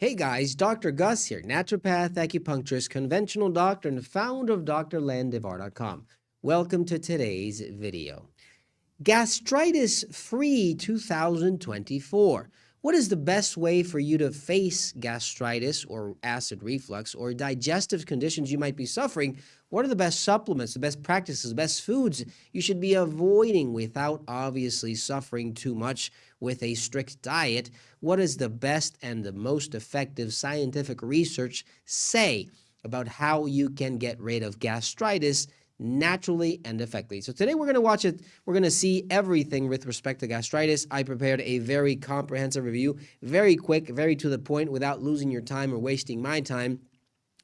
Hey guys, Dr. Gus here, naturopath, acupuncturist, conventional doctor, and founder of drlandivar.com. Welcome to today's video. Gastritis Free 2024. What is the best way for you to face gastritis or acid reflux or digestive conditions you might be suffering? What are the best supplements, the best practices, the best foods you should be avoiding without obviously suffering too much with a strict diet? What is the best and the most effective scientific research say about how you can get rid of gastritis naturally and effectively? So today we're going to watch it. We're going to see everything with respect to gastritis. I prepared a very comprehensive review, very quick, very to the point, without losing your time or wasting my time,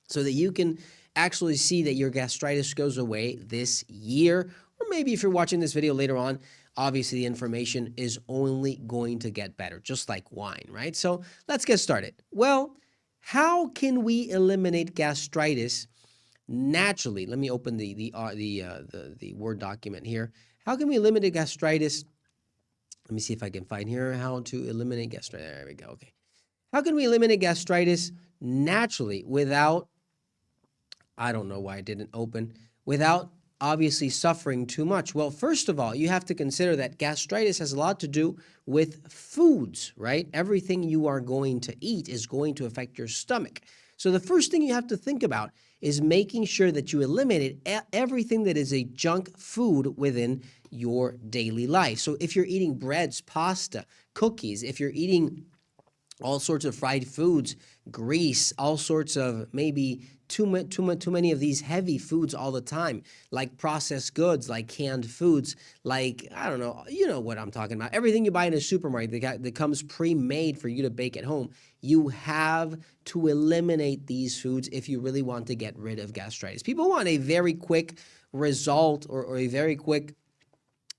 so that you can actually see that your gastritis goes away this year. Or maybe if you're watching this video later on, obviously the information is only going to get better, just like wine, right? So let's get started. Well, how can we eliminate gastritis naturally? Let me open the Word document here. How can we eliminate gastritis? Let me see if I can find here how to eliminate gastritis. There we go. Okay. How can we eliminate gastritis naturally without, I don't know why it didn't open, without obviously suffering too much? Well, first of all, you have to consider that gastritis has a lot to do with foods, right? Everything you are going to eat is going to affect your stomach. So the first thing you have to think about is making sure that you eliminate everything that is a junk food within your daily life. So if you're eating breads, pasta, cookies, if you're eating all sorts of fried foods, grease, all sorts of maybe too many of these heavy foods all the time, like processed goods, like canned foods, like, I don't know, you know what I'm talking about. Everything you buy in a supermarket that comes pre-made for you to bake at home, you have to eliminate these foods if you really want to get rid of gastritis. People want a very quick result or a very quick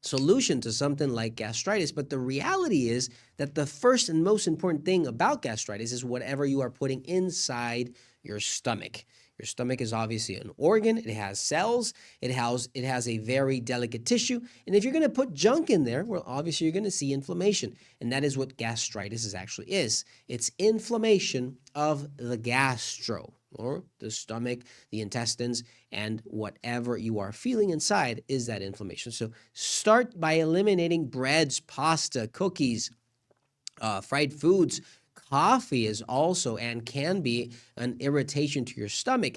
solution to something like gastritis, but the reality is that the first and most important thing about gastritis is whatever you are putting inside your stomach. Your stomach is obviously an organ. It has cells. It has a very delicate tissue. And if you're going to put junk in there, well, obviously you're going to see inflammation. And that is what gastritis actually is. It's inflammation of the gastro, or the stomach, the intestines, and whatever you are feeling inside is that inflammation. So start by eliminating breads, pasta, cookies, fried foods. Coffee is also and can be an irritation to your stomach.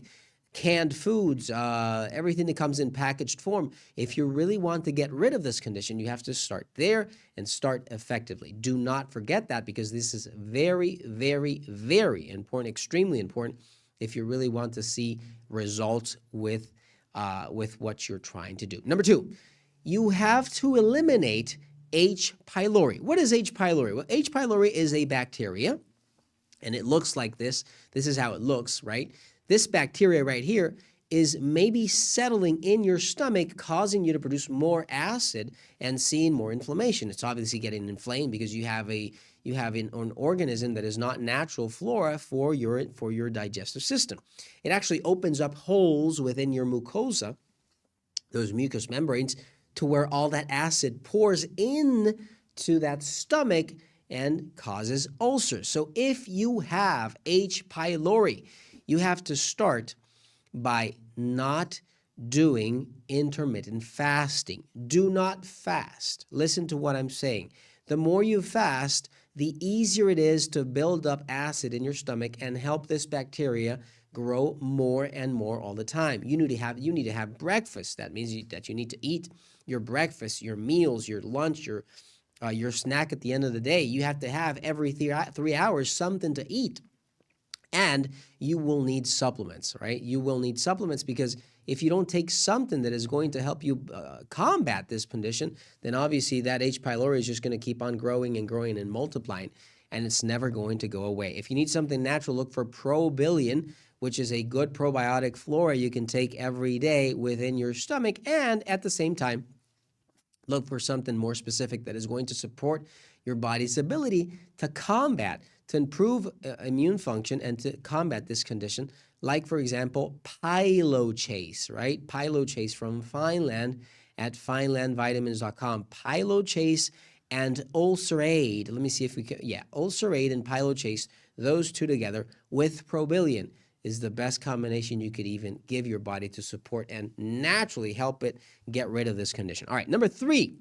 Canned foods, everything that comes in packaged form. If you really want to get rid of this condition, you have to start there and start effectively. Do not forget that, because this is very, very, very important, extremely important, if you really want to see results with what you're trying to do. Number two, you have to eliminate H. pylori. What is H. pylori? Well, H. pylori is a bacteria, and it looks like this. This is how it looks, right? This bacteria right here is maybe settling in your stomach, causing you to produce more acid and seeing more inflammation. It's obviously getting inflamed because you have an organism that is not natural flora for your digestive system. It actually opens up holes within your mucosa, those mucous membranes, to where all that acid pours in to that stomach and causes ulcers. So if you have H. pylori, you have to start by not doing intermittent fasting. Do not fast. Listen to what I'm saying. The more you fast, the easier it is to build up acid in your stomach and help this bacteria grow more and more all the time. You need to have breakfast. That means that you need to eat your breakfast, your meals, your lunch, your snack at the end of the day. You have to have every 3 hours something to eat. And you will need supplements, right? You will need supplements, because if you don't take something that is going to help you combat this condition, then obviously that H. pylori is just going to keep on growing and growing and multiplying, and it's never going to go away. If you need something natural, look for ProBillion, which is a good probiotic flora you can take every day within your stomach, and at the same time, look for something more specific that is going to support your body's ability to combat, to improve immune function and to combat this condition, like, for example, Pylochase, right? Pylochase from Fineland at finelandvitamins.com. Pylochase and Ulcerade. Let me see if we can. Yeah, Ulcerade and Pylochase. those two together with Probilion is the best combination you could even give your body to support and naturally help it get rid of this condition. All right, number 3,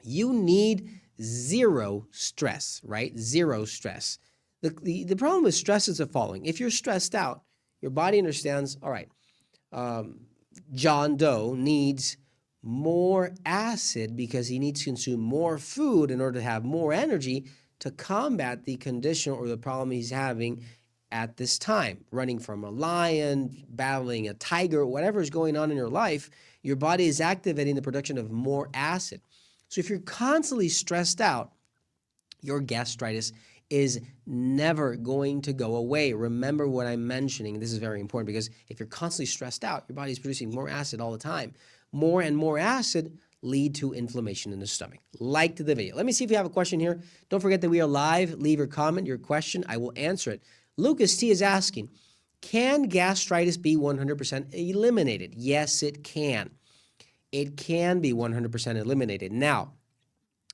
you need zero stress, right? Zero stress. The problem with stress is the following. If you're stressed out, your body understands, all right, John Doe needs more acid because he needs to consume more food in order to have more energy to combat the condition or the problem he's having at this time. Running from a lion, battling a tiger, whatever is going on in your life, your body is activating the production of more acid. So if you're constantly stressed out, your gastritis is never going to go away. Remember what I'm mentioning. This is very important because if you're constantly stressed out, your body's producing more acid all the time. More and more acid lead to inflammation in the stomach. Like the video. Let me see if you have a question here. Don't forget that we are live. Leave your comment, your question. I will answer it. Lucas T is asking, can gastritis be 100% eliminated? Yes, it can. It can be 100% eliminated. Now,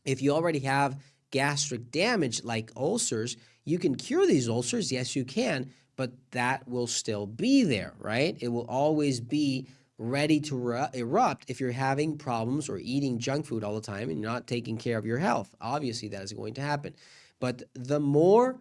if you already have gastric damage like ulcers, you can cure these ulcers. Yes, you can, but that will still be there, right? It will always be ready to erupt if you're having problems or eating junk food all the time and you're not taking care of your health. Obviously, that is going to happen. But the more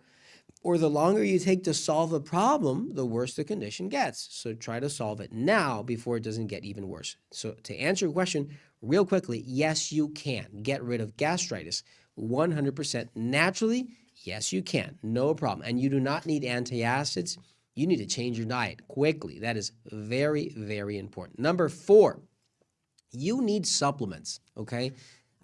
or the longer you take to solve a problem, the worse the condition gets. So try to solve it now before it doesn't get even worse. So to answer your question real quickly, yes, you can get rid of gastritis 100% naturally. Yes, you can. No problem. And you do not need antacids. You need to change your diet quickly. That is very, very important. Number 4, you need supplements, okay?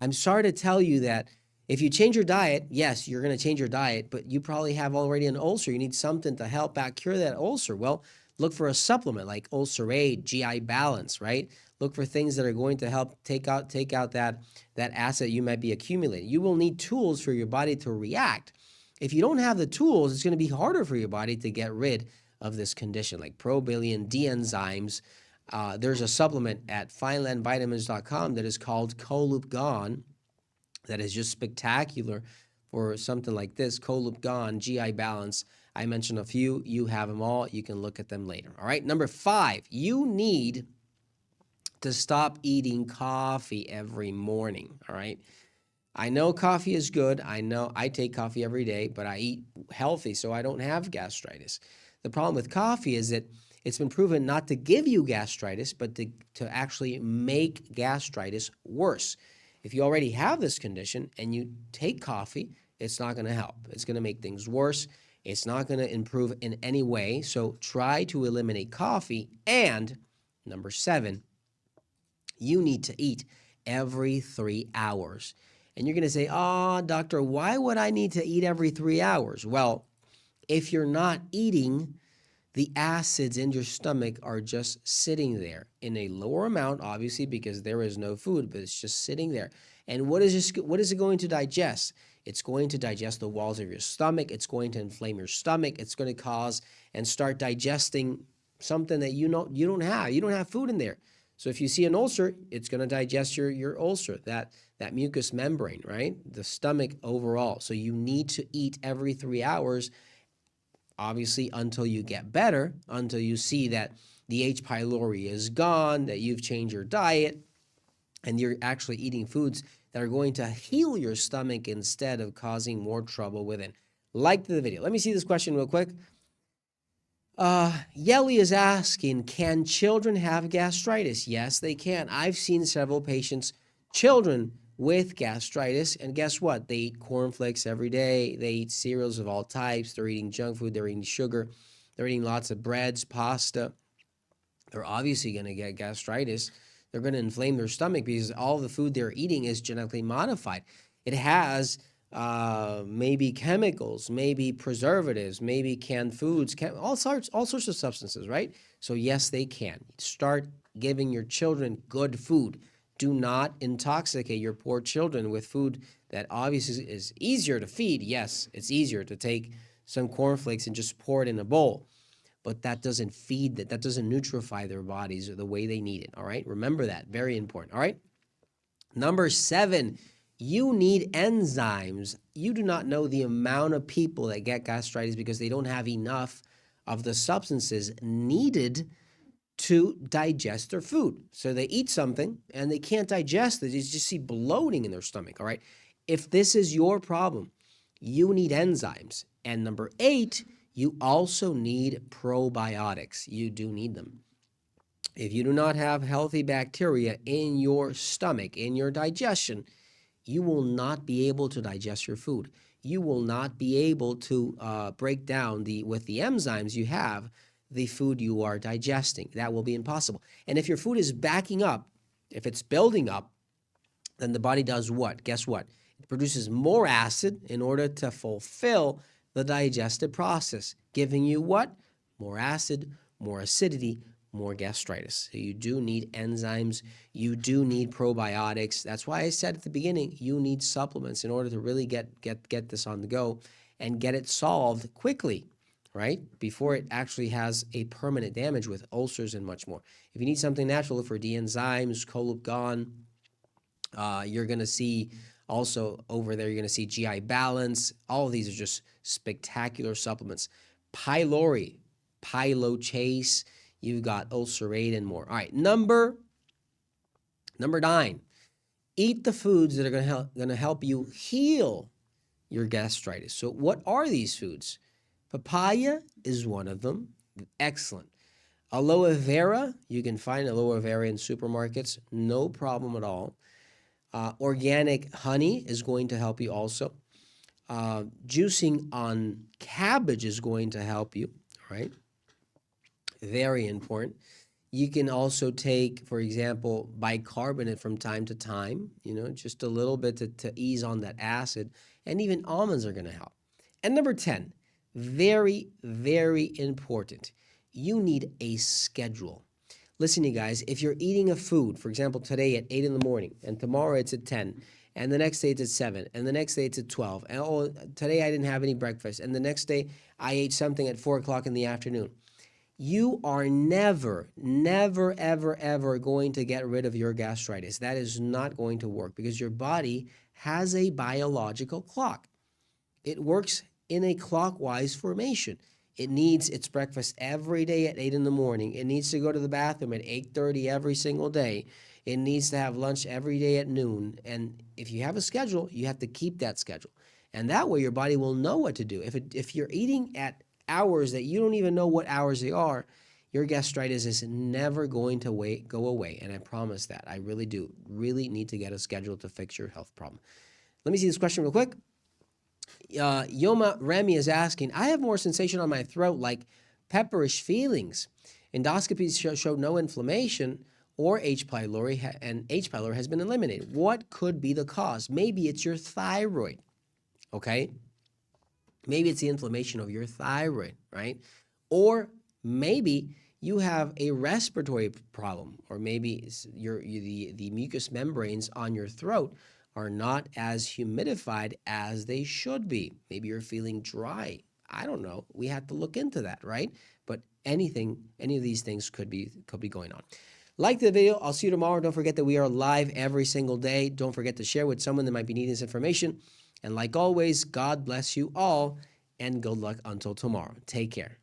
I'm sorry to tell you that if you change your diet, yes, you're going to change your diet, but you probably have already an ulcer. You need something to help out cure that ulcer. Well, look for a supplement like Ulcer Aid, GI Balance, right? Look for things that are going to help take out that acid you might be accumulating. You will need tools for your body to react. If you don't have the tools, it's going to be harder for your body to get rid of this condition, like Probilion, D-enzymes. There's a supplement at finelandvitamins.com that is called Gone. That is just spectacular for something like this. Gone, GI Balance. I mentioned a few. You have them all. You can look at them later. All right. Number 5, you need to stop eating coffee every morning. All right. I know coffee is good. I know I take coffee every day, but I eat healthy, so I don't have gastritis. The problem with coffee is that it's been proven not to give you gastritis, but to actually make gastritis worse. If you already have this condition and you take coffee, it's not going to help. It's going to make things worse. It's not going to improve in any way. So try to eliminate coffee. And number 7, you need to eat every 3 hours. And you're going to say, oh, doctor, why would I need to eat every 3 hours? Well, if you're not eating, the acids in your stomach are just sitting there in a lower amount, obviously, because there is no food, but it's just sitting there. And what is it going to digest? It's going to digest the walls of your stomach. It's going to inflame your stomach. It's going to cause and start digesting something that you don't have. You don't have food in there. So if you see an ulcer, it's going to digest your ulcer, that mucous membrane, right? The stomach overall. So you need to eat every 3 hours, obviously, until you get better, until you see that the H. pylori is gone, that you've changed your diet, and you're actually eating foods that are going to heal your stomach instead of causing more trouble within. Like the video. Let me see this question real quick. Yelly is asking, can children have gastritis? Yes, they can. I've seen several patients, children with gastritis, and guess what? They eat cornflakes every day. They eat cereals of all types. They're eating junk food. They're eating sugar. They're eating lots of breads, pasta. They're obviously going to get gastritis. They're going to inflame their stomach because all the food they're eating is genetically modified. It has maybe chemicals, maybe preservatives, maybe canned foods, all sorts of substances, right? So yes, they can. Start giving your children good food. Do not intoxicate your poor children with food that obviously is easier to feed. Yes, it's easier to take some cornflakes and just pour it in a bowl, but that doesn't feed that doesn't nutrify their bodies the way they need it, all right? Remember that, very important, all right? Number 7, You need enzymes. You do not know the amount of people that get gastritis because they don't have enough of the substances needed to digest their food. So they eat something and they can't digest it. You just see bloating in their stomach, all right? If this is your problem, you need enzymes. And number 8, you also need probiotics. You do need them. If you do not have healthy bacteria in your stomach, in your digestion, you will not be able to digest your food. You will not be able to break down with the enzymes you have the food you are digesting. That will be impossible. And if your food is backing up, if it's building up, then the body does what? Guess what? It produces more acid in order to fulfill the digestive process, giving you what? More acid, more acidity, more gastritis. So you do need enzymes. You do need probiotics. That's why I said at the beginning, you need supplements in order to really get this on the go and get it solved quickly, right? Before it actually has a permanent damage with ulcers and much more. If you need something natural, look for D-enzymes, Colucan. You're going to see also over there, you're going to see GI Balance. All of these are just spectacular supplements. Pylori, Chase. You've got Ulcerate and more. All right, number 9. Eat the foods that are going to help you heal your gastritis. So what are these foods? Papaya is one of them. Excellent. Aloe vera, you can find aloe vera in supermarkets. No problem at all. Organic honey is going to help you also. Juicing on cabbage is going to help you, right? Very important. You can also take, for example, bicarbonate from time to time, just a little bit to ease on that acid. And even almonds are going to help. And number 10, very, very important. You need a schedule. Listen, you guys, if you're eating a food, for example, today at 8 in the morning, and tomorrow it's at 10, and the next day it's at 7, and the next day it's at 12, and today I didn't have any breakfast, and the next day I ate something at 4 o'clock in the afternoon. You are never, ever, ever going to get rid of your gastritis. That is not going to work because your body has a biological clock. It works in a clockwise formation. It needs its breakfast every day at 8 in the morning. It needs to go to the bathroom at 8:30 every single day. It needs to have lunch every day at noon. And if you have a schedule, you have to keep that schedule. And that way your body will know what to do. If you're eating at hours that you don't even know what hours they are, your gastritis is never going to go away. And I promise that. I really do. Really need to get a schedule to fix your health problem. Let me see this question real quick. Yoma Remy is asking, I have more sensation on my throat, like pepperish feelings. Endoscopies showed no inflammation or H. pylori, and H. pylori has been eliminated. What could be the cause? Maybe it's your thyroid, okay? Maybe it's the inflammation of your thyroid, right? Or maybe you have a respiratory problem, or maybe the mucous membranes on your throat are not as humidified as they should be. Maybe you're feeling dry. I don't know. We have to look into that, right? But any of these things could be going on. Like the video. I'll see you tomorrow. Don't forget that we are live every single day. Don't forget to share with someone that might be needing this information. And like always, God bless you all and good luck until tomorrow. Take care.